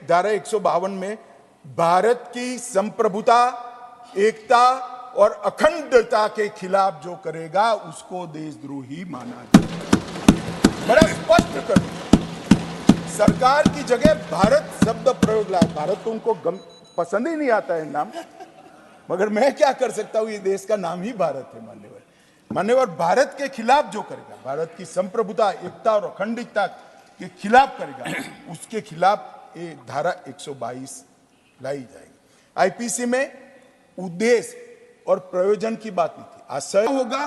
धारा 152 में भारत की संप्रभुता, एकता और अखंडता के खिलाफ जो करेगा उसको देशद्रोही माना जाएगा। बड़ा स्पष्ट कर सरकार की जगह भारत शब्द प्रयोग लाए। भारत तो उनको पसंद ही नहीं आता है नाम, मगर मैं क्या कर सकता हूं, ये देश का नाम ही भारत है। मान्यवर भारत के खिलाफ जो करेगा, भारत की संप्रभुता, एकता और अखंडता के खिलाफ करेगा, उसके खिलाफ ये धारा 122 लाई जाएगी। आईपीसी में उद्देश्य और प्रयोजन की बात नहीं थी। आशय होगा,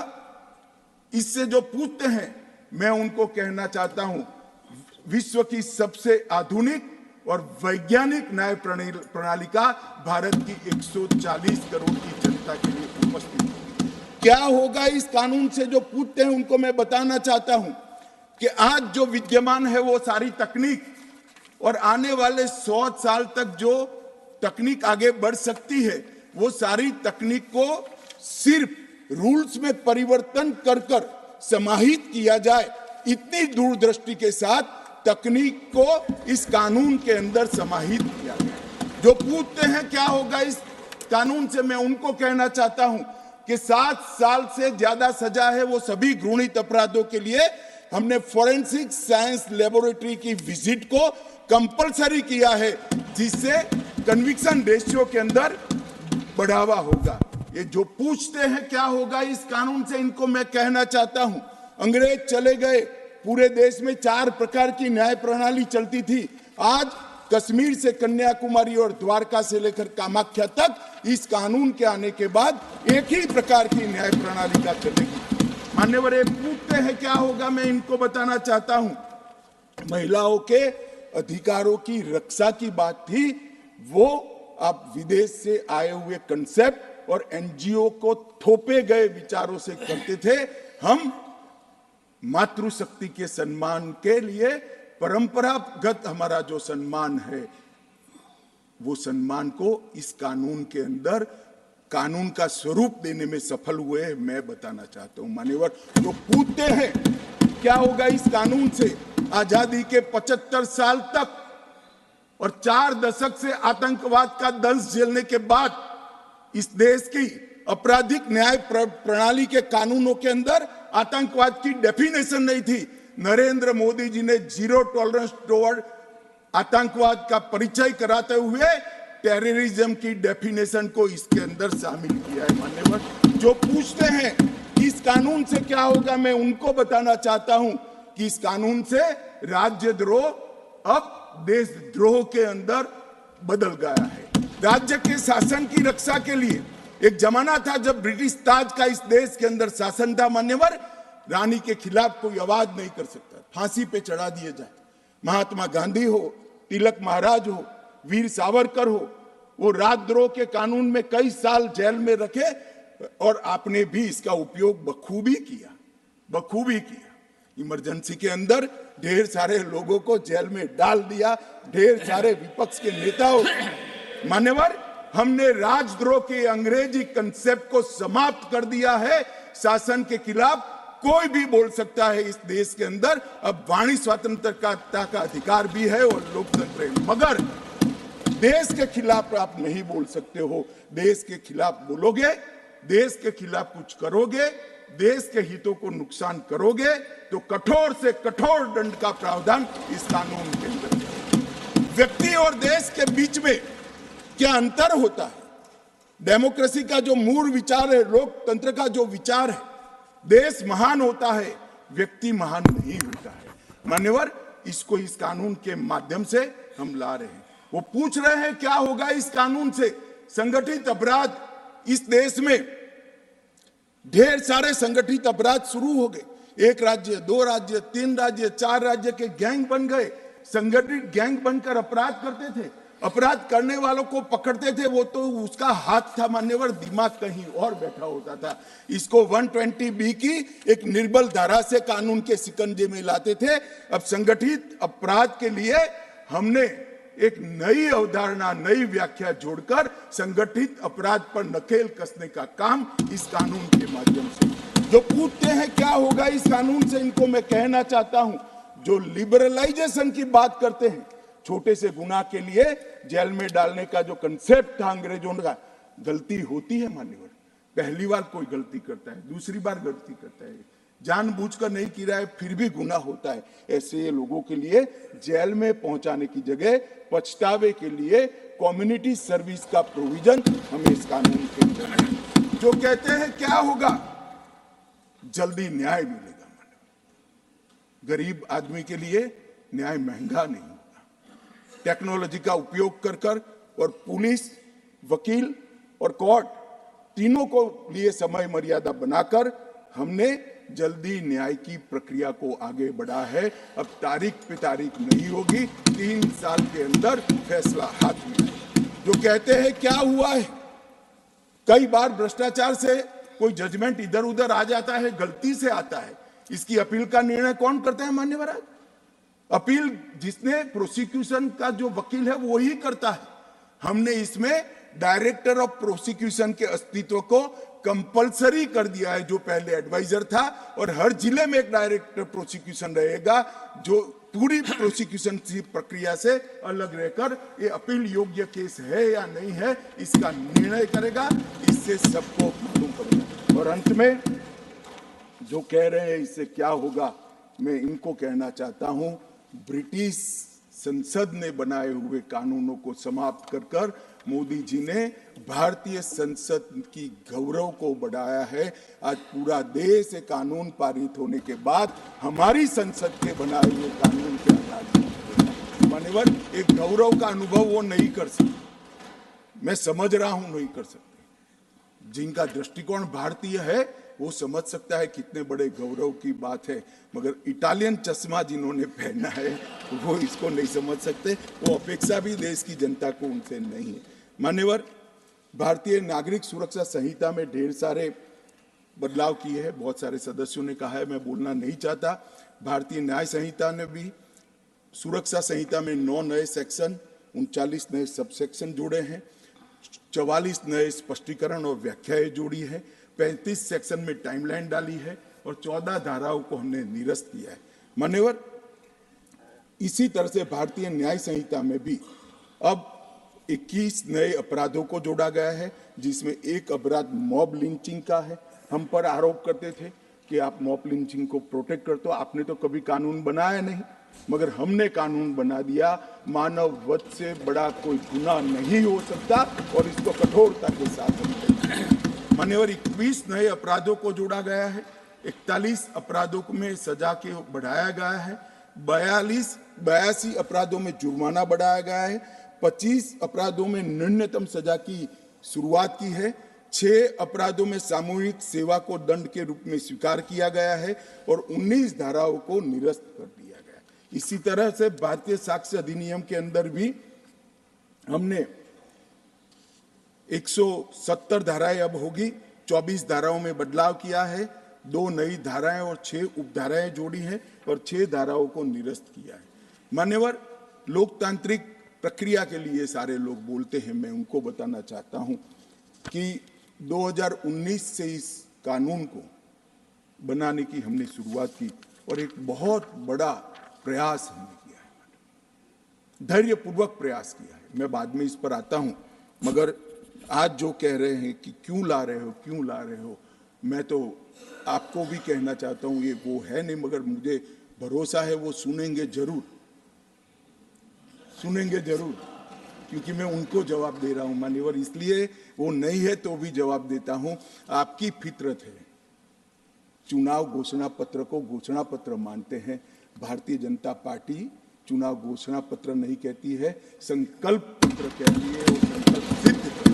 इससे जो पूछते हैं मैं उनको कहना चाहता हूं, विश्व की सबसे आधुनिक और वैज्ञानिक न्याय प्रणाली का भारत की 140 करोड़ की जनता के लिए उपस्थित है। क्या होगा इस कानून से जो पूछते हैं उनको मैं बताना चाहता हूं कि आज जो विद्यमान है वो सारी तकनीक और आने वाले 100 साल तक जो तकनीक आगे बढ़ सकती है, वो सारी तकनीक को सिर्फ रूल्स में परिवर्तन कर कर समाहित किया जाए, इतनी दूरदृष्टि के साथ तकनीक को इस कानून के अंदर समाहित किया गया। जो पूछते हैं क्या होगा इस कानून से, मैं उनको कहना चाहता हूं कि 7 साल से ज्यादा सजा है वो सभी घृणित अपराधों के लिए हमने फोरेंसिक साइंस लेबोरेटरी की विजिट को कंपलसरी किया है, जिससे कन्विक्शन रेशियो के अंदर बढ़ावा होगा। ये जो पूछते हैं क्या होगा इस कानून से, इनको मैं कहना चाहता हूं, अंग्रेज चले गए, पूरे देश में 4 प्रकार की न्याय प्रणाली चलती थी। आज कश्मीर से कन्याकुमारी और द्वारका से लेकर कामाख्या तक इस कानून के आने के बाद एक ही प्रकार की न्याय प्रणाली का चलेगी। मान्यवर ये पूछते हैं क्या होगा, मैं इनको बताना चाहता हूं, महिलाओं के अधिकारों की रक्षा की बात थी, वो आप विदेश से आए हुए कंसेप्ट और एनजीओ को थोपे गए विचारों से करते थे। हम मातृशक्ति के सम्मान के लिए परंपरागत हमारा जो सम्मान है, वो सम्मान को इस कानून के अंदर कानून का स्वरूप देने में सफल हुए, मैं बताना चाहता हूं। मान्यवर जो पूछते हैं क्या होगा इस कानून से, आजादी के 75 साल तक और 4 दशक से आतंकवाद का दंश झेलने के बाद इस देश की आपराधिक न्याय प्रणाली के कानूनों के अंदर आतंकवाद की डेफिनेशन नहीं थी। नरेंद्र मोदी जी ने जीरो टॉलरेंस टुवर्ड आतंकवाद का परिचय कराते हुए टेररिज्म की डेफिनेशन को इसके अंदर शामिल किया है। मान्यवर जो पूछते हैं इस कानून से क्या होगा, मैं उनको बताना चाहता हूं कि इस कानून से राज्यद्रोह अब देशद्रोह के अंदर बदल गया है। राज्य के शासन की रक्षा के लिए एक जमाना था जब ब्रिटिश ताज का इस देश के अंदर शासन था। मान्यवर रानी के खिलाफ कोई आवाज नहीं कर सकता, फांसी पे चढ़ा दिए जाए। महात्मा गांधी हो, तिलक महाराज हो, वीर सावरकर हो, वो राजद्रोह के कानून में कई साल जेल में रखे और आपने भी इसका उपयोग बखूबी किया। इमरजेंसी के अंदर ढेर सारे लोगों को जेल में डाल दिया, ढेर सारे विपक्ष के नेताओं। मान्यवर हमने राजद्रोह के अंग्रेजी कंसेप्ट को समाप्त कर दिया है। शासन के खिलाफ कोई भी बोल सकता है इस देश के अंदर। अब वाणी स्वतंत्रता का अधिकार भी है और लोकतंत्र है, मगर देश के खिलाफ आप नहीं बोल सकते हो। देश के खिलाफ बोलोगे, देश के खिलाफ कुछ करोगे, देश के हितों को नुकसान करोगे तो कठोर से कठोर दंड का प्रावधान इस कानून के अंदर है। व्यक्ति और देश के बीच में क्या अंतर होता है? डेमोक्रेसी का जो मूल विचार है, लोकतंत्र का जो विचार है, देश महान होता है, व्यक्ति महान नहीं होता है। मान्यवर इसको इस कानून के माध्यम से हम ला रहे हैं। वो पूछ रहे हैं क्या होगा इस कानून से, संगठित अपराध इस देश में ढेर सारे संगठित अपराध शुरू हो गए। 1 राज्य, 2 राज्य, 3 राज्य, 4 राज्य के गैंग बन गए, संगठित गैंग बनकर अपराध करते थे। अपराध करने वालों को पकड़ते थे, वो तो उसका हाथ था मान्यवर, दिमाग कहीं और बैठा होता था। इसको 120B की एक निर्बल धारा से कानून के शिकंजे में लाते थे। अब संगठित अपराध के लिए हमने एक नई अवधारणा, नई व्याख्या जोड़कर संगठित अपराध पर नकेल कसने का काम इस कानून के माध्यम से। जो पूछते हैं क्या होगा इस कानून से, इनको मैं कहना चाहता हूं, जो लिबरलाइजेशन की बात करते हैं, छोटे से गुनाह के लिए जेल में डालने का जो कंसेप्ट था अंग्रेजों का, गलती होती है मान्यवर। पहली बार कोई गलती करता है, दूसरी बार गलती करता है, जानबूझकर नहीं किया है फिर भी गुनाह होता है। ऐसे लोगों के लिए जेल में पहुंचाने की जगह पछतावे के लिए कम्युनिटी सर्विस का प्रोविजन हमें इस कानून के अंदर, जो कहते हैं क्या होगा, जल्दी न्याय मिलेगा। गरीब आदमी के लिए न्याय महंगा नहीं होगा। टेक्नोलॉजी का उपयोग कर कर और पुलिस, वकील और कोर्ट तीनों को लिए समय मर्यादा बनाकर हमने जल्दी न्याय की प्रक्रिया को आगे बढ़ा है। अब तारीख पे तारीख नहीं होगी, 3 साल के अंदर फैसला हाथ में। जो कहते हैं क्या हुआ है, कई बार भ्रष्टाचार से कोई जजमेंट इधर उधर आ जाता है, गलती से आता है, इसकी अपील का निर्णय कौन करता है मान्यवर? अपील जिसने प्रोसिक्यूशन का जो वकील है वो ही करता है। हमने इसमें डायरेक्टर ऑफ प्रोसिक्यूशन के अस्तित्व को कंपलसरी कर दिया है, जो पहले एडवाइजर था, और हर जिले में एक डायरेक्टर प्रोसिक्यूशन रहेगा जो पूरी प्रोसिक्यूशन की प्रक्रिया से अलग रहकर ये अपील योग्य केस है या नहीं है इसका निर्णय करेगा। इससे सबको मालूम पड़ेगा। और अंत में जो कह रहे हैं इससे क्या होगा, मैं इनको कहना चाहता हूं, ब्रिटिश संसद ने बनाए हुए कानूनों को समाप्त कर कर मोदी जी ने भारतीय संसद की गौरव को बढ़ाया है। आज पूरा देश एक कानून पारित होने के बाद हमारी संसद के बनाए हुए कानून के आधार पर मान्यवर एक गौरव का अनुभव वो नहीं कर सकते। मैं समझ रहा हूं नहीं कर सकते। जिनका दृष्टिकोण भारतीय है वो समझ सकता है कितने बड़े गौरव की बात है, मगर इटालियन चश्मा जिन्होंने पहना है वो इसको नहीं समझ सकते। वो अपेक्षा भी देश की जनता को उनसे नहीं है। मान्यवर, भारतीय नागरिक सुरक्षा संहिता में ढेर सारे बदलाव किए हैं, बहुत सारे सदस्यों ने कहा है, मैं बोलना नहीं चाहता। भारतीय न्याय संहिता ने भी सुरक्षा संहिता में 9 नए सेक्शन, 39 नए सबसेक्शन जोड़े हैं, 44 नए स्पष्टीकरण और व्याख्याएं जोड़ी है, 35 सेक्शन में टाइमलाइन डाली है और 14 धाराओं को हमने निरस्त किया है। मान्यवर, इसी तरह से भारतीय न्याय संहिता में भी अब 21 नए अपराधों को जोड़ा गया है, जिसमें एक अपराध मॉब लिंचिंग का है। हम पर आरोप करते थे कि आप मॉब लिंचिंग को प्रोटेक्ट करते हो, आपने तो कभी कानून बनाया नहीं, मगर हमने कानून बना दिया। मानव वध से बड़ा कोई गुनाह नहीं हो सकता और इसको कठोरता के साथ हम मान्यवर 21 नए अपराधों को जोड़ा गया है, 41 अपराधों में सजा के बढ़ाया गया है, 82 अपराधों में जुर्माना बढ़ाया गया है, 25 अपराधों में न्यूनतम सजा की शुरुआत की है, 6 अपराधों में सामूहिक सेवा को दंड के रूप में स्वीकार किया गया है और 19 धाराओं को निरस्त कर दिया गया। इसी तरह से भारतीय साक्ष्य अधिनियम के अंदर भी हमने 170 धाराएं अब होगी, 24 धाराओं में बदलाव किया है, 2 नई धाराएं और 6 उपधाराएं जोड़ी हैं और 6 धाराओं को निरस्त किया है। मान्यवर, लोकतांत्रिक प्रक्रिया के लिए सारे लोग बोलते हैं, मैं उनको बताना चाहता हूं कि 2019 से इस कानून को बनाने की हमने शुरुआत की और एक बहुत बड़ा प्रयास हमने किया है, धैर्यपूर्वक प्रयास किया है। मैं बाद में इस पर आता हूं, मगर आज जो कह रहे हैं कि क्यों ला रहे हो, मैं तो आपको भी कहना चाहता हूं ये वो है नहीं, मगर मुझे भरोसा है वो सुनेंगे जरूर, क्योंकि मैं उनको जवाब दे रहा हूं मान्यवर, इसलिए वो नहीं है तो भी जवाब देता हूं। आपकी फितरत है, चुनाव घोषणा पत्र को घोषणा पत्र मानते हैं। भारतीय जनता पार्टी चुनाव घोषणा पत्र नहीं कहती है, संकल्प पत्र कहती है और संकल्प सिद्ध करती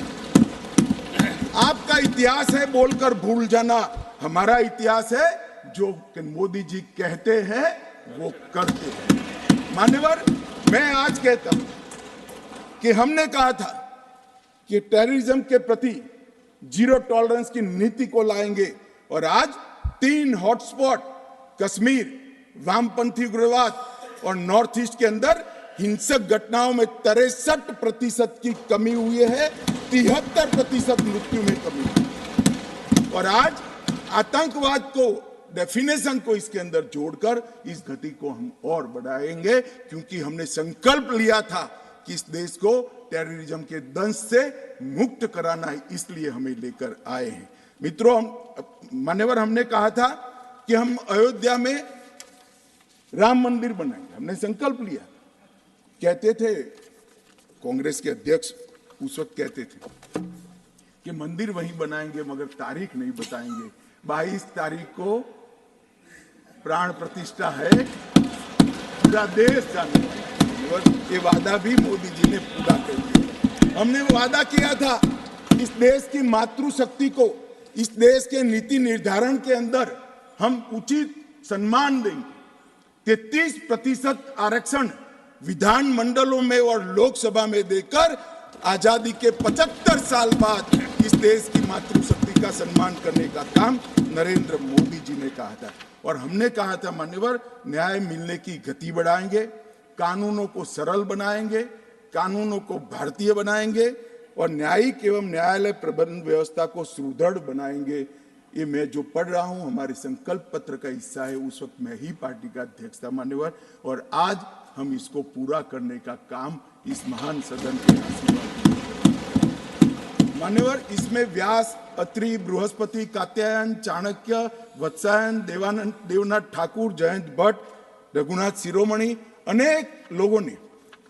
है। आपका इतिहास है बोलकर भूल जाना, हमारा इतिहास है जो मोदी जी कहते हैं वो करते हैं। मान्यवर, मैं आज कहता हूं कि हमने कहा था कि टेररिज्म के प्रति जीरो टॉलरेंस की नीति को लाएंगे और आज 3 हॉटस्पॉट कश्मीर, वामपंथी उग्रवाद और नॉर्थ ईस्ट के अंदर हिंसक घटनाओं में 63% की कमी हुई है, 73% मृत्यु में कमी हुई। और आज आतंकवाद को डेफिनेशन को इसके अंदर जोड़कर इस गति को हम और बढ़ाएंगे, क्योंकि हमने संकल्प लिया था कि इस देश को टेररिज्म के दंश से मुक्त कराना है, इसलिए हमें लेकर आए हैं। मित्रों, मान्यवर, हमने कहा था कि हम अयोध्या में राम मंदिर बनाएंगे, हमने संकल्प लिया। कहते थे कांग्रेस के अध्यक्ष उस वक्त कहते थे कि मंदिर वहीं बनाएंगे मगर तारीख नहीं बताएंगे। 22 तारीख को प्राण प्रतिष्ठा है, पूरा देश जाने और ये वादा भी मोदी जी ने पूरा कर दिया। हमने वादा किया था इस देश की मातृशक्ति को, इस देश के नीति निर्धारण के अंदर हम उचित सम्मान देंगे। 33% आरक्षण विधानमंडलों में और लोकसभा में देकर आजादी के 75 साल बाद इस देश की मातृशक्ति का सम्मान करने का काम नरेंद्र मोदी जी ने कहा था। और हमने कहा था मान्यवर, न्याय मिलने की गति बढ़ाएंगे, कानूनों को सरल बनाएंगे, कानूनों को भारतीय बनाएंगे और न्यायिक एवं न्यायालय प्रबंध व्यवस्था को सुदृढ़ बनाएंगे। ये मैं जो पढ़ रहा हूं हमारे संकल्प पत्र का हिस्सा है। उस वक्त मैं ही पार्टी का अध्यक्ष था मान्यवर, और आज हम इसको पूरा करने का काम इस महान सदन के आशीर्वाद मान्यवर। इसमें व्यास, अत्रि, बृहस्पति, कात्यायन, चाणक्य, वत्सायन, देवनाथ ठाकुर, जयंत भट्ट, रघुनाथ शिरोमणि, अनेक लोगों ने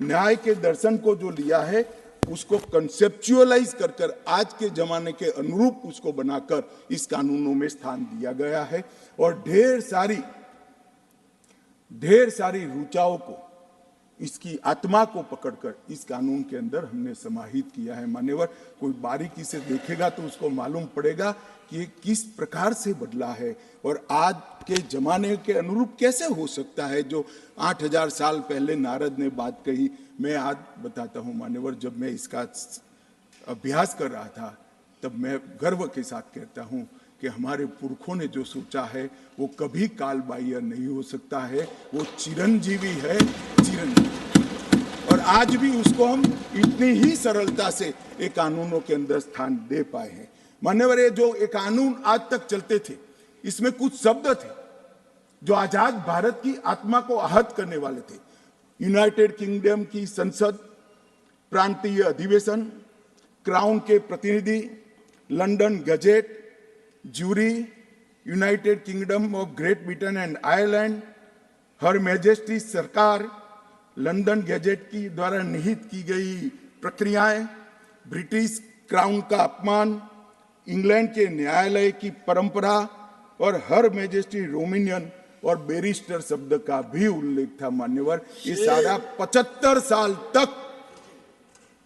न्याय के दर्शन को जो लिया है उसको कंसेप्चुअलाइज कर आज के जमाने के अनुरूप उसको बनाकर इस कानूनों में स्थान दिया गया है। और ढेर सारी ऋचाओं को, इसकी आत्मा को पकड़कर इस कानून के अंदर हमने समाहित किया है मान्यवर। कोई बारीकी से देखेगा तो उसको मालूम पड़ेगा कि ये किस प्रकार से बदला है और आज के जमाने के अनुरूप कैसे हो सकता है। जो 8000 साल पहले नारद ने बात कही, मैं आज बताता हूं मान्यवर, जब मैं इसका अभ्यास कर रहा था तब मैं गर्व के साथ कहता हूं कि हमारे पुरखों ने जो सोचा है वो कभी काल बाह्य नहीं हो सकता है, वो चिरंजीवी है, चिरंजीवी। और आज भी उसको हम इतनी ही सरलता से एक कानूनों के अंदर स्थान दे पाए हैं मान्यवर। ये जो एक कानून आज तक चलते थे, इसमें कुछ शब्द थे जो आजाद भारत की आत्मा को आहत करने वाले थे। यूनाइटेड किंगडम की संसद, प्रांतीय अधिवेशन, क्राउन के प्रतिनिधि, London gazette, jury, United Kingdom of Great Britain and Ireland, her majesty सरकार, लंदन गजेट की द्वारा निहित की गई प्रक्रियाएं, ब्रिटिश क्राउन का अपमान, इंग्लैंड के न्यायालय की परंपरा और हर मैजेस्टी रोमिनियन और बैरिस्टर शब्द का भी उल्लेख था मान्यवर। ये सारा 75 साल तक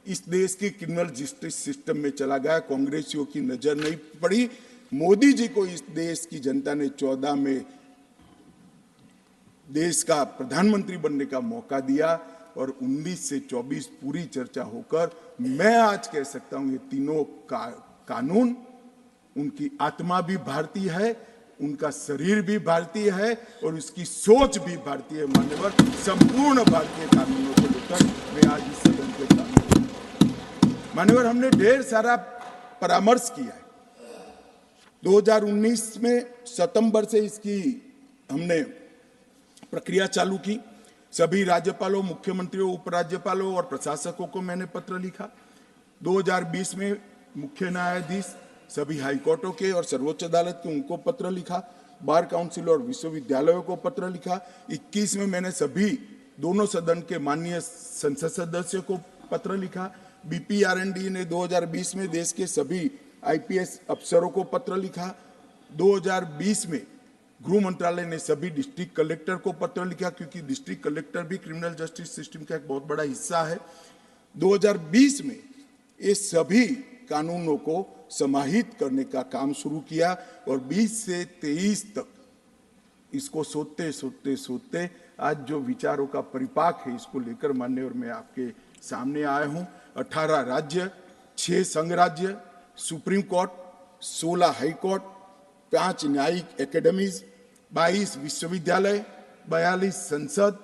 इस देश की क्रिमिनल जस्टिस सिस्टम में चला गया। कांग्रेसियों की नजर नहीं पड़ी। मोदी जी को इस देश की जनता ने 14 में देश का प्रधानमंत्री बनने का मौका दिया और 19 से 24 पूरी चर्चा होकर मैं आज कह सकता हूं ये तीनों कानून, उनकी आत्मा भी भारतीय है, उनका शरीर भी भारतीय है और उसकी सोच भी भारतीय है मान्यवर। संपूर्ण भारतीय कानूनों को लेकर मैं आज इस सदन के सामने मान्यवर, हमने ढेर सारा परामर्श किया है। 2019 में सितंबर से इसकी हमने प्रक्रिया चालू की। सभी राज्यपालों, मुख्यमंत्रियों, उपराज्यपालों और प्रशासकों को मैंने पत्र लिखा। 2020 में मुख्य न्यायाधीश, सभी हाईकोर्टों के और सर्वोच्च अदालत के उनको पत्र लिखा। बार काउंसिल और विश्वविद्यालयों को पत्र लिखा। 21 में मैंने सभी दोनों सदन के माननीय संसद सदस्यों को पत्र लिखा। BPRND ने 2020 में देश के सभी IPS अफसरों को पत्र लिखा। 2020 में गृह मंत्रालय ने सभी डिस्ट्रिक्ट कलेक्टर को पत्र लिखा, क्योंकि डिस्ट्रिक्ट कलेक्टर भी क्रिमिनल जस्टिस सिस्टम का एक बहुत बड़ा हिस्सा है। 2020 में ये सभी कानूनों को समाहित करने का काम शुरू किया और 20 से 23 तक इसको सोचते आज जो विचारों का परिपाक है इसको लेकर मान्य और मैं आपके सामने आया हूं। 18 राज्य, 6 संघ राज्य, सुप्रीम कोर्ट, 16 हाई कोर्ट, 5 न्यायिक एकेडमीज, 22 विश्वविद्यालय, 42 संसद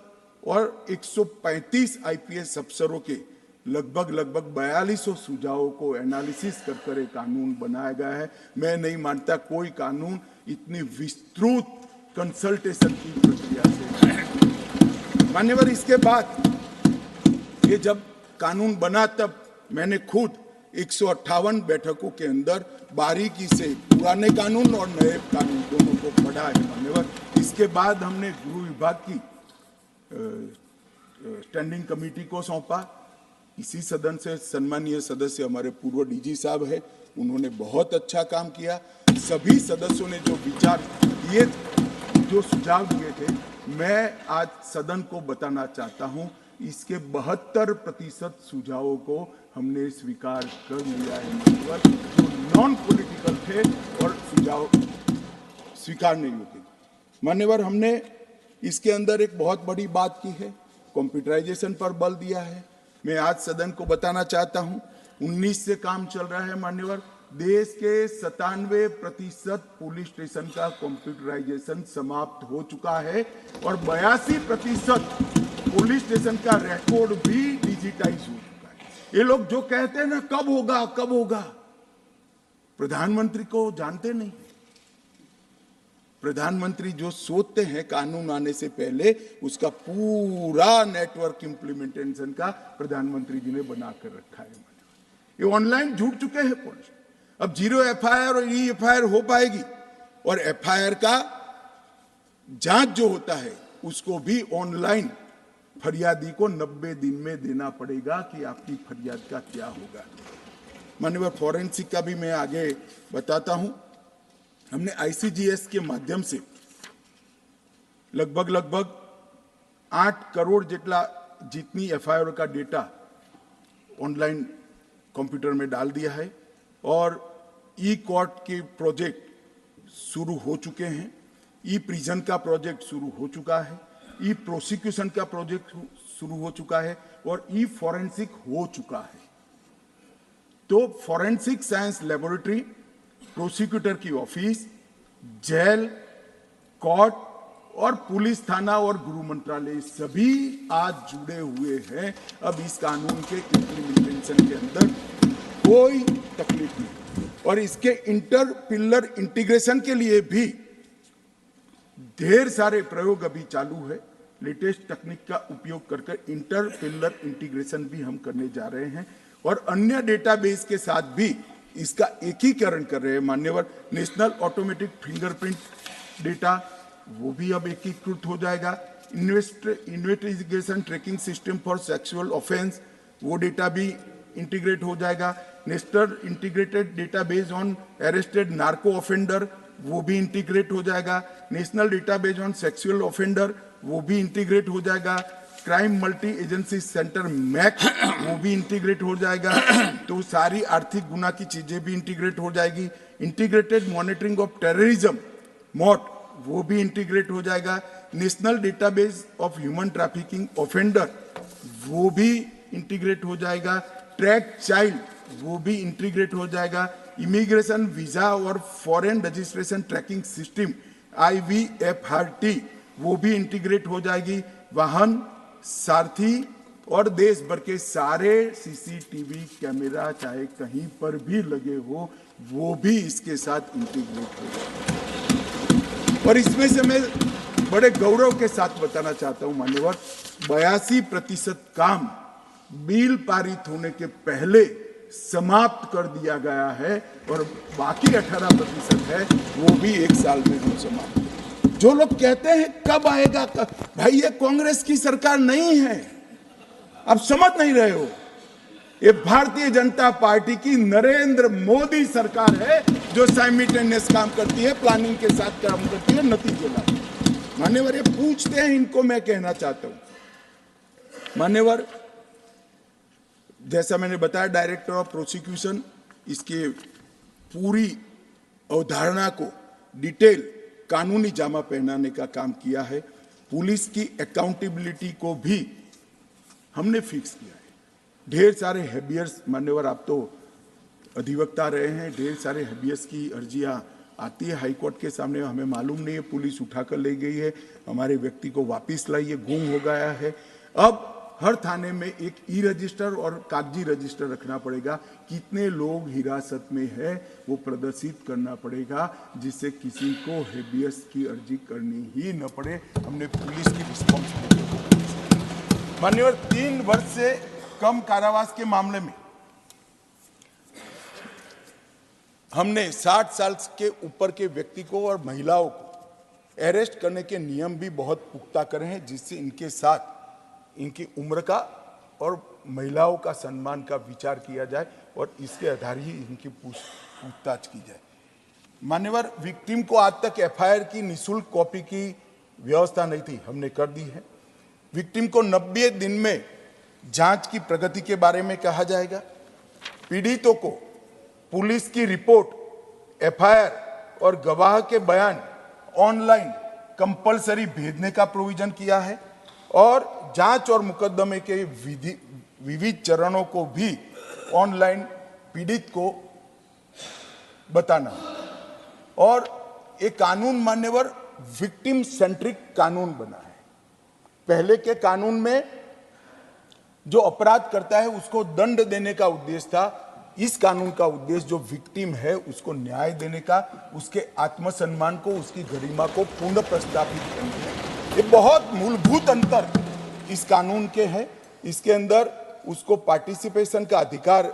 और 135 IPS अफसरों के लगभग 4200 सुझावों को एनालिसिस कर एक कानून बनाया गया है। मैं नहीं मानता कोई कानून इतनी विस्तृत कंसल्टेशन की प्रक्रिया से। मान्यवर, इसके बाद ये जब कानून बना तब मैंने खुद 158 बैठकों के अंदर बारीकी से पुराने कानून और नए कानून दोनों को पढ़ा है मान्यवर। इसके बाद हमने गृह विभाग की स्टैंडिंग कमेटी को सौंपा। इसी सदन से सम्मानीय सदस्य हमारे पूर्व डीजी साहब है, उन्होंने बहुत अच्छा काम किया। सभी सदस्यों ने जो विचार दिए, जो सुझाव दिए थे, मैं आज सदन को बताना चाहता हूं, इसके 72% सुझावों को हमने स्वीकार कर लिया है, जो नॉन पॉलिटिकल थे और सुझाव स्वीकार नहीं होते। मान्यवर, हमने इसके अंदर एक बहुत बड़ी बात की है, कंप्यूटराइजेशन पर बल दिया है। मैं आज सदन को बताना चाहता हूं, 19 से काम चल रहा है मान्यवर। देश के 97% पुलिस स्टेशन का कंप्यूटराइजेशन समाप्त हो चुका है और 82% पुलिस स्टेशन का रिकॉर्ड भी डिजिटाइज हो चुका है। ये लोग जो कहते हैं ना, कब होगा कब होगा, प्रधानमंत्री को जानते नहीं। प्रधानमंत्री जो सोचते हैं कानून आने से पहले, उसका पूरा नेटवर्क इंप्लीमेंटेशन का प्रधानमंत्री जी ने बनाकर रखा है। ये ऑनलाइन जुड़ चुके हैं पुलिस। अब 0 एफआईआर और EFIR हो पाएगी और एफआईआर का जांच जो होता है उसको भी ऑनलाइन फरियादी को 90 दिन में देना पड़ेगा कि आपकी फरियाद का क्या होगा। माननीय फॉरेंसिक का भी मैं आगे बताता हूं। हमने ICGS के माध्यम से लगभग 8 करोड़ जितनी एफआईआर का डेटा ऑनलाइन कंप्यूटर में डाल दिया है और ई-कोर्ट के प्रोजेक्ट शुरू हो चुके हैं, ई-प्रिजन का प्रोजेक्ट शुरू हो चुका है, ई-प्रोसिक्यूशन का प्रोजेक्ट शुरू हो चुका है और ई-फॉरेंसिक हो चुका है। तो फॉरेंसिक साइंस लेबोरेटरी, प्रोसिक्यूटर की ऑफिस, जेल, कोर्ट और पुलिस थाना और गृह मंत्रालय सभी आज जुड़े हुए हैं। अब इस कानून के इम्प्लीमेंटेशन के अंदर कोई तकलीफ नहीं और इसके इंटर पिलर इंटीग्रेशन के लिए भी ढेर सारे प्रयोग अभी चालू है। लेटेस्ट तकनीक का उपयोग करके इंटर पिलर इंटीग्रेशन भी हम करने जा रहे हैं और अन्य डेटाबेस के साथ भी इसका एकीकरण कर रहे हैं। मान्यवर, नेशनल ऑटोमेटिक फिंगरप्रिंट डेटा वो भी अब एकीकृत हो जाएगा। Investigation tracking system for sexual offence, वो डेटा भी इंटीग्रेट हो जाएगा। National integrated database on arrested narco offender, वो भी इंटीग्रेट हो जाएगा। National database on sexual offender, वो भी इंटीग्रेट हो जाएगा। Crime multi agency centre MAC, वो भी इंटीग्रेट हो जाएगा। तो सारी आर्थिक गुना की चीजें भी इंटीग्रेट हो जाएगी। इंटीग्रेटेड मॉनिटरिंग ऑफ टेररिज्म मॉट, वो भी इंटीग्रेट हो जाएगा। National database of human trafficking offender, वो भी इंटीग्रेट हो जाएगा। ट्रैक चाइल्ड, वो भी इंटीग्रेट हो जाएगा। इमिग्रेशन वीजा और foreign registration tracking system IVFRT, वो भी इंटीग्रेट हो जाएगी। वाहन, सारथी और देश भर के सारे CCTV कैमरा चाहे कहीं पर भी लगे हो, वो भी इसके साथ इंटीग्रेट हो जाएगा। और इसमें से मैं बड़े गौरव के साथ बताना चाहता हूं मान्यवर, 82% काम बिल पारित होने के पहले समाप्त कर दिया गया है और बाकी 18% है, वो भी 1 साल में हम समाप्त। जो लोग कहते हैं कब आएगा भाई, ये कांग्रेस की सरकार नहीं है, आप समझ नहीं रहे हो। ये भारतीय जनता पार्टी की नरेंद्र मोदी सरकार है जो साइमल्टेनियस काम करती है, प्लानिंग के साथ काम करती है, नतीजे लाती है। मान्यवर, ये पूछते हैं, इनको मैं कहना चाहता हूं। मान्यवर, जैसा मैंने बताया, डायरेक्टर ऑफ प्रोसिक्यूशन इसके पूरी अवधारणा को डिटेल कानूनी जामा पहनाने का काम किया है। पुलिस की अकाउंटेबिलिटी को भी हमने फिक्स किया है। ढेर सारे हैबियर्स, मान्यवर आप तो अधिवक्ता रहे हैं, ढेर सारे हैबियर्स की अर्जियां आती है हाईकोर्ट के सामने, हमें मालूम नहीं है, पुलिस उठाकर ले गई है, हमारे व्यक्ति को वापस लाई है, गुम हो गया है। अब हर थाने में एक ई रजिस्टर और कागजी रजिस्टर रखना पड़ेगा। कितने लोग हिरासत में है वो प्रदर्शित करना पड़ेगा, जिससे किसी को हेबियस की अर्जी करनी ही न पड़े। हमने पुलिस की रिस्पॉन्सिबिलिटी को मान्यवर 3 वर्ष से कम कारावास के मामले में हमने 60 साल के ऊपर के व्यक्ति को और महिलाओं को अरेस्ट करने के नियम भी बहुत पुख्ता करे हैं, जिससे इनके साथ इनकी उम्र का और महिलाओं का सम्मान का विचार किया जाए और इसके आधार ही इनकी पूछताछ की जाए। मान्यवर, विक्टिम को आज तक एफआईआर की निःशुल्क कॉपी की व्यवस्था नहीं थी, हमने कर दी है। विक्टिम को 90 दिन में जांच की प्रगति के बारे में कहा जाएगा। पीड़ितों को पुलिस की रिपोर्ट, एफआईआर और गवाह के बयान ऑनलाइन कंपलसरी भेजने का प्रोविजन किया है और जांच और मुकदमे के विविध चरणों को भी ऑनलाइन पीड़ित को बताना। और एक कानून मान्यवर विक्टिम सेंट्रिक कानून बना है। पहले के कानून में जो अपराध करता है उसको दंड देने का उद्देश्य था। इस कानून का उद्देश्य जो विक्टिम है उसको न्याय देने का, उसके आत्मसम्मान को, उसकी गरिमा को पुनः प्रस्तापित करने का। ये बहुत मूलभूत अंतर इस कानून के हैं। इसके अंदर उसको पार्टिसिपेशन का अधिकार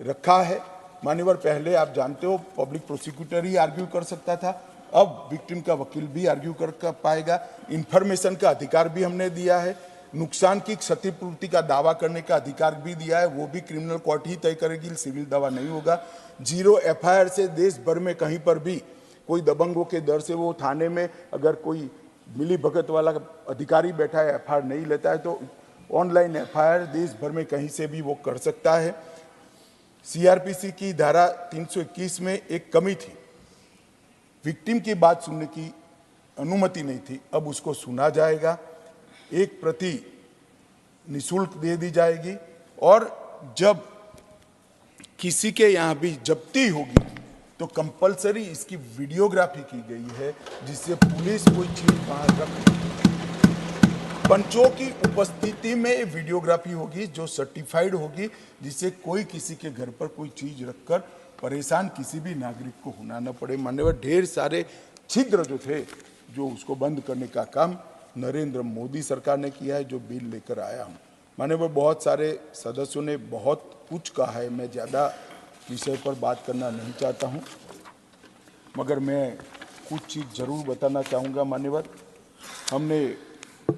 रखा है। मान्यवर, पहले आप जानते हो पब्लिक प्रोसिक्यूटर ही आर्ग्यू कर सकता था, अब विक्टिम का वकील भी आर्ग्यू कर पाएगा। इंफॉर्मेशन का अधिकार भी हमने दिया है। नुकसान की क्षतिपूर्ति का दावा करने का अधिकार भी दिया है, वो भी क्रिमिनल कोर्ट ही तय करेगी, सिविल दावा नहीं होगा। 0 एफआईआर से देश भर में कहीं पर भी कोई दबंगों के डर से वो थाने में अगर कोई मिली भगत वाला अधिकारी बैठा है, एफआईआर नहीं लेता है, तो ऑनलाइन एफआईआर देश भर में कहीं से भी वो कर सकता है। सीआरपीसी की धारा 321 में एक कमी थी, विक्टिम की बात सुनने की अनुमति नहीं थी, अब उसको सुना जाएगा। एक प्रति निःशुल्क दे दी जाएगी और जब किसी के यहाँ भी जब्ती होगी तो कंपलसरी इसकी वीडियोग्राफी की गई है, जिससे पुलिस कोई चीज बाहर रख। पंचों की उपस्थिति में वीडियोग्राफी होगी जो सर्टिफाइड होगी, जिससे कोई किसी के घर पर कोई चीज रखकर परेशान किसी भी नागरिक को होना न पड़े। मान्यवर, ढेर सारे छिद्र जो थे जो उसको बंद करने का काम नरेंद्र मोदी सरकार ने किया है, जो बिल लेकर आया हूँ। मान्यवर, बहुत सारे सदस्यों ने बहुत कुछ कहा है, मैं ज़्यादा विषय पर बात करना नहीं चाहता हूँ, मगर मैं कुछ चीज़ जरूर बताना चाहूँगा। मान्यवर, हमने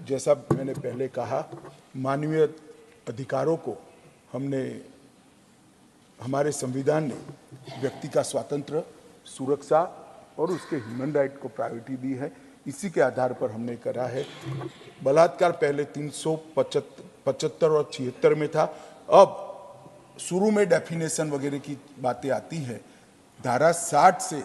जैसा मैंने पहले कहा, मानवीय अधिकारों को हमने, हमारे संविधान ने व्यक्ति का स्वातंत्र्य, सुरक्षा और उसके ह्यूमन राइट को प्रायोरिटी दी है। इसी के आधार पर हमने करा है। बलात्कार पहले 375 और 76 में था, अब शुरू में डेफिनेशन वगैरह की बातें आती है। धारा 60 से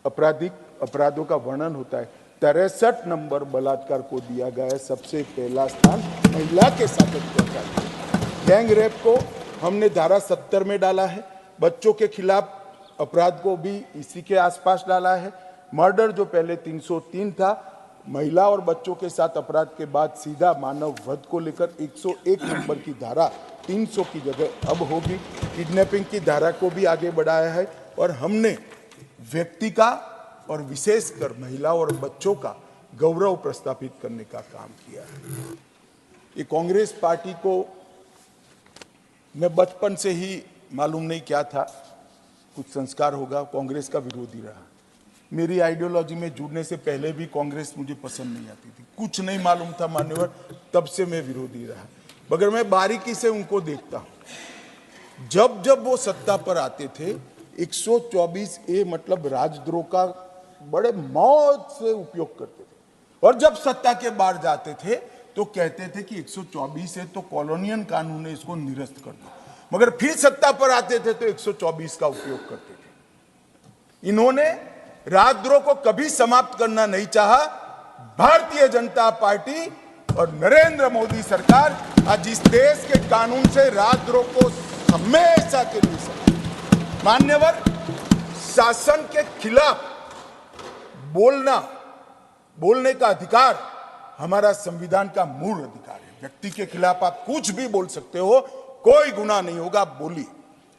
आपराधिक अपराधों का वर्णन होता है। 63 नंबर बलात्कार को दिया गया है, सबसे पहला स्थान महिला के साथ अत्याचार। गैंग रेप को हमने धारा 70 में डाला है। बच्चों के खिलाफ अपराध को भी इसी के आसपास डाला है। मर्डर जो पहले 303 था, महिला और बच्चों के साथ अपराध के बाद सीधा मानव वध को लेकर 101 नंबर की धारा 300 की जगह अब होगी। किडनैपिंग की धारा को भी आगे बढ़ाया है और हमने व्यक्ति का और विशेषकर महिला और बच्चों का गौरव प्रस्थापित करने का काम किया है। ये कांग्रेस पार्टी को मैं बचपन से ही मालूम नहीं क्या था, कुछ संस्कार होगा, कांग्रेस का विरोधी रहा। मेरी आइडियोलॉजी में जुड़ने से पहले भी कांग्रेस मुझे पसंद नहीं आती थी, कुछ नहीं मालूम था मान्यवर, तब से मैं विरोधी रहा। मगर मैं बारीकी से उनको देखता हूं। जब जब वो सत्ता पर आते थे 124A मतलब राजद्रोह का बड़े मौज से उपयोग करते थे, और जब सत्ता के बाहर जाते थे तो कहते थे कि 124 है तो कॉलोनियल कानून है, इसको निरस्त कर दो। मगर फिर सत्ता पर आते थे तो 124 का उपयोग करते थे। इन्होंने राजद्रोह को कभी समाप्त करना नहीं चाहा। भारतीय जनता पार्टी और नरेंद्र मोदी सरकार आज इस देश के कानून से राजद्रोह को हमेशा के लिए मान्यवर, शासन के खिलाफ बोलने का अधिकार हमारा संविधान का मूल अधिकार है। व्यक्ति के खिलाफ आप कुछ भी बोल सकते हो, कोई गुनाह नहीं होगा, आप बोलिए।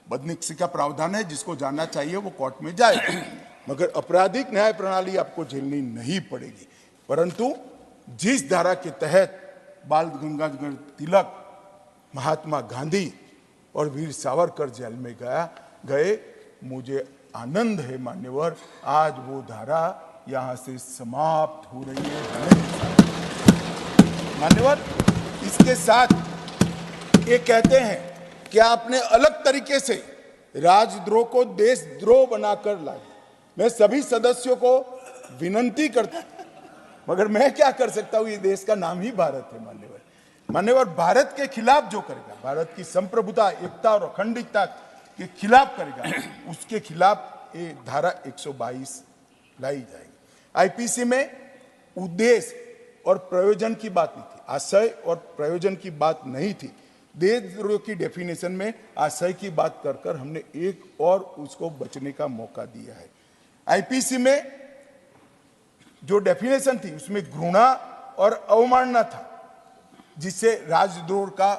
बदनिक्सी का प्रावधान है, जिसको जाना चाहिए वो कोर्ट में जाएगा, मगर आपराधिक न्याय प्रणाली आपको झेलनी नहीं पड़ेगी। परंतु जिस धारा के तहत बाल गंगाधर तिलक, महात्मा गांधी और वीर सावरकर जेल में गए, मुझे आनंद है मान्यवर, आज वो धारा यहां से समाप्त हो रही है। मान्यवर, इसके साथ ये कहते हैं कि आपने अलग तरीके से राजद्रोह को देशद्रोह बनाकर लाई। मैं सभी सदस्यों को विनंती करता हूं, मगर मैं क्या कर सकता हूं, ये देश का नाम ही भारत है मान्यवर, भारत के खिलाफ जो करेगा, भारत की संप्रभुता, एकता और अखंडता के खिलाफ करेगा, उसके खिलाफ ये धारा 122 लाई जाएगी। आईपीसी में उद्देश्य और प्रयोजन की बात नहीं थी, आशय और प्रयोजन की बात नहीं थी। देशद्रोह की डेफिनेशन में आशय की बात कर हमने एक और उसको बचने का मौका दिया है। आईपीसी में जो डेफिनेशन थी उसमें घृणा और अवमानना था, जिससे राजद्रोह का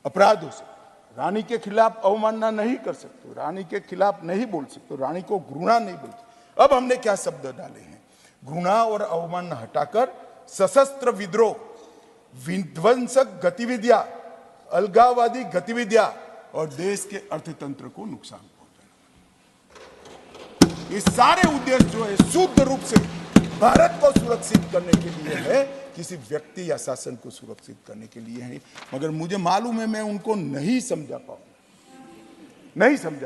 अपराध हो सकता। रानी के खिलाफ अवमानना नहीं कर सकते, रानी के खिलाफ नहीं बोल सकते, रानी को घृणा नहीं बोल सकते। अब हमने क्या शब्द डाले हैं, घृणा और अवमानना हटाकर सशस्त्र विद्रोह, विध्वंसक गतिविधियां, अलगाववादी गतिविधियां और देश के अर्थतंत्र को नुकसान पहुंचाना, ये सारे उद्देश्य जो है शुद्ध रूप से भारत को सुरक्षित करने के लिए है, किसी व्यक्ति या शासन को सुरक्षित करने के लिए है। मगर मुझे मालूम है मैं उनको नहीं समझा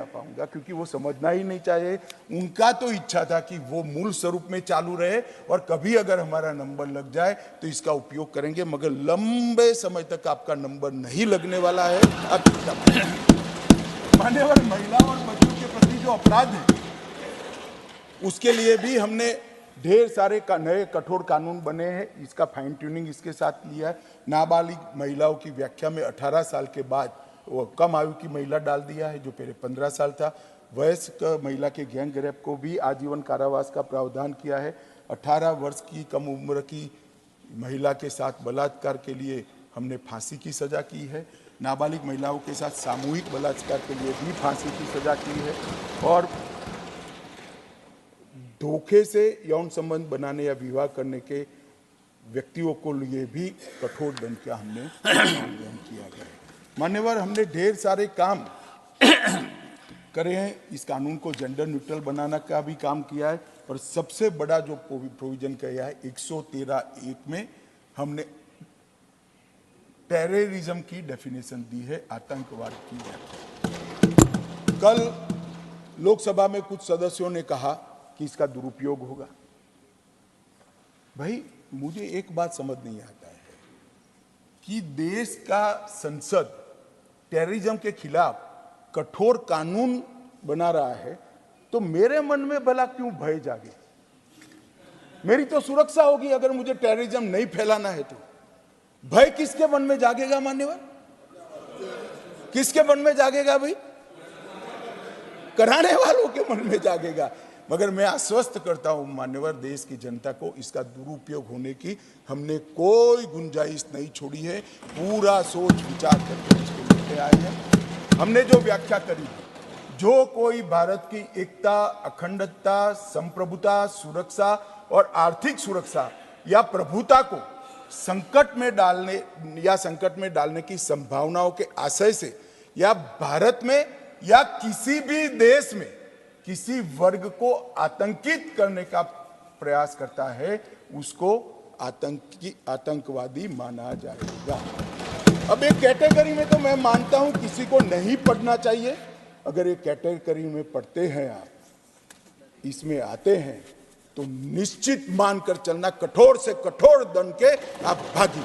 पाऊंगा, क्योंकि वो समझना ही नहीं चाहिए। उनका तो इच्छा था कि वो मूल स्वरूप में चालू रहे और कभी अगर हमारा नंबर लग जाए तो इसका उपयोग करेंगे, मगर लंबे समय तक आपका नंबर नहीं लगने वाला है। अब मान्यवर, महिलाओं और बच्चों के प्रति जो अपराध है उसके लिए भी हमने ढेर सारे नए कठोर कानून बने हैं। इसका फाइन ट्यूनिंग इसके साथ लिया है। नाबालिग महिलाओं की व्याख्या में 18 साल के बाद वो कम आयु की महिला डाल दिया है, जो पहले 15 साल था। वयस्क महिला के गैंग रेप को भी आजीवन कारावास का प्रावधान किया है। 18 वर्ष की कम उम्र की महिला के साथ बलात्कार के लिए हमने फांसी की सजा की है। नाबालिग महिलाओं के साथ सामूहिक बलात्कार के लिए भी फांसी की सजा की है। और धोखे से यौन संबंध बनाने या विवाह करने के व्यक्तियों को लिए भी कठोर दंड का हमने ग्रहण किया गया है। मान्यवर, हमने ढेर सारे काम करे हैं। इस कानून को जेंडर न्यूट्रल बनाना का भी काम किया है, और सबसे बड़ा जो प्रोविजन किया है 113(1) में हमने टेररिज्म की डेफिनेशन दी है, आतंकवाद की व्याख्या। कल लोकसभा में कुछ सदस्यों ने कहा कि इसका दुरुपयोग होगा। भाई, मुझे एक बात समझ नहीं आता है कि देश का संसद टेररिज्म के खिलाफ कठोर कानून बना रहा है, तो मेरे मन में भला क्यों भय जागे? मेरी तो सुरक्षा होगी अगर मुझे टेररिज्म नहीं फैलाना है तो। भय किसके मन में जागेगा मान्यवर? किसके मन में जागेगा भाई? कराने वालों के मन में जागेगा। मगर मैं आश्वस्त करता हूं मान्यवर देश की जनता को, इसका दुरुपयोग होने की हमने कोई गुंजाइश नहीं छोड़ी है। पूरा सोच विचार करके इसको लेके आए हैं। हमने जो व्याख्या करी, जो कोई भारत की एकता, अखंडता, संप्रभुता, सुरक्षा और आर्थिक सुरक्षा या प्रभुता को संकट में डालने की संभावनाओं के आशय से, या भारत में या किसी भी देश में किसी वर्ग को आतंकित करने का प्रयास करता है, उसको आतंकवादी माना जाएगा। अब एक कैटेगरी में तो मैं मानता हूं किसी को नहीं पढ़ना चाहिए। अगर एक कैटेगरी में पढ़ते हैं, आप इसमें आते हैं, तो निश्चित मानकर चलना, कठोर से कठोर दंड के आप भागी।